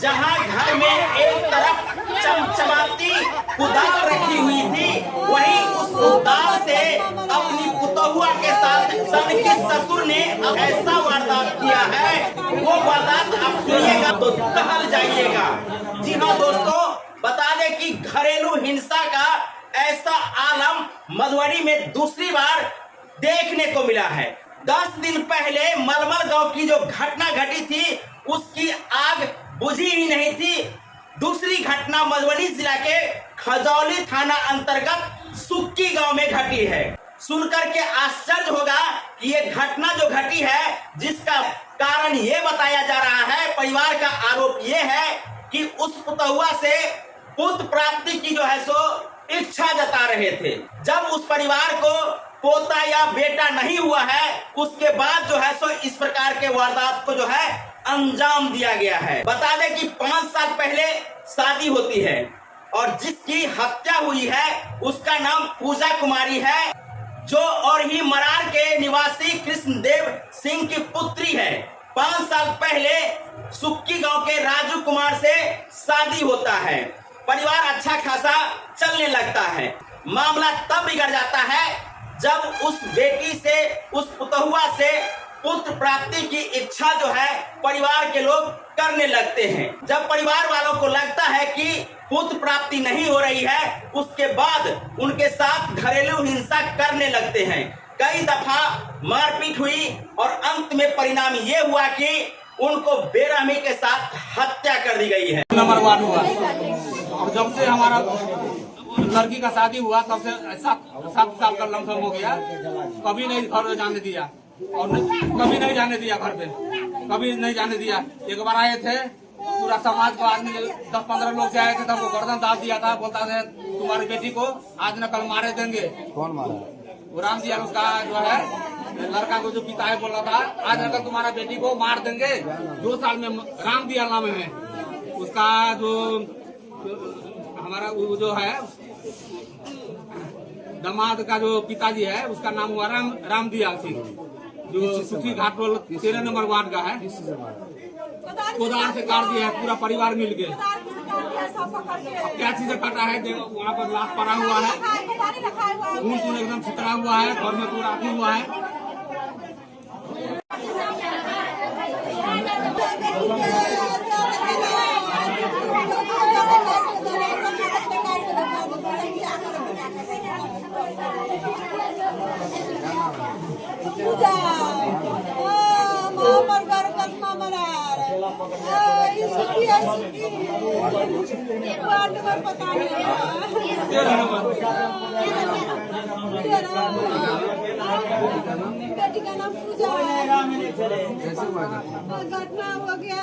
जहां घर में एक तरफ चमचमाती कुदाल रखी हुई थी, वहीं उस कुदाल से अपनी पुतहुआ के साथ सनकी ससुर ने ऐसा वारदात किया है। वो वारदात आप सुनिएगा तो टहल जाइएगा। जी हाँ दोस्तों, बता दें कि घरेलू हिंसा का ऐसा आलम मधुबनी में दूसरी बार देखने को मिला है। 10 दिन पहले मलमल गांव की जो घटना घटी थी, उसकी आग बुझी ही नहीं थी। दूसरी घटना मधुबनी जिला के खजौली थाना अंतर्गत सुक्की गांव में घटी है। सुनकर के आश्चर्य होगा कि ये घटना जो घटी है, जिसका कारण ये बताया जा रहा है, परिवार का आरोप ये है कि उस पुतहुआ से पुत्र प्राप्ति की जो है सो इच्छा जता रहे थे। जब उस परिवार को पोता या बेटा नहीं हुआ है, उसके बाद जो है सो इस प्रकार के वारदात को जो है अंजाम दिया गया है। बता दें कि 5 साल पहले शादी होती है और जिसकी हत्या हुई है उसका नाम पूजा कुमारी है, जो और ही मरार के निवासी कृष्णदेव सिंह की पुत्री है। 5 साल पहले सुक्की गांव के राजू कुमार से शादी होता है। परिवार अच्छा खासा चलने लगता है। मामला तब बिगड़ जाता है जब उस बेटी से, उस पुतहुआ से पुत्र प्राप्ति की इच्छा जो है परिवार के लोग करने लगते हैं। जब परिवार वालों को लगता है कि पुत्र प्राप्ति नहीं हो रही है, उसके बाद उनके साथ घरेलू हिंसा करने लगते हैं। कई दफा मारपीट हुई और अंत में परिणाम ये हुआ कि उनको बेरहमी के साथ हत्या कर दी गई है। नंबर 1 हुआ और जब से हमारा लड़की का शादी हुआ तब से 7 साल का लमसम हो गया। कभी नहीं घर जाने दिया और कभी नहीं जाने दिया, घर पे कभी नहीं जाने दिया। एक बार आए थे, पूरा समाज को आदमी 10-15 लोग से आए थे, तब वो गर्दन दाब दिया था। बोलता था तुम्हारी बेटी को आज न कल मारे देंगे। कौन मारा? वो राम जी उसका जो है लड़का को जो पिता है बोल रहा था आज न कल तुम्हारा बेटी को मार देंगे। 2 साल में राम दिया नाम है उसका, जो हमारा वो जो है दामाद का जो पिताजी है उसका नाम हुआ राम दिया सिंह, जो सुखी घाट रोड 13 नंबर वार्ड का है। कोदार से काट दिया है पूरा परिवार मिल के। क्या चीज काटा है, वहाँ पर लाश पड़ा हुआ है, खून एकदम छितरा हुआ है, घर में पूरा आदमी हुआ है। बेटी का नाम पूजा है। घटना हो गया।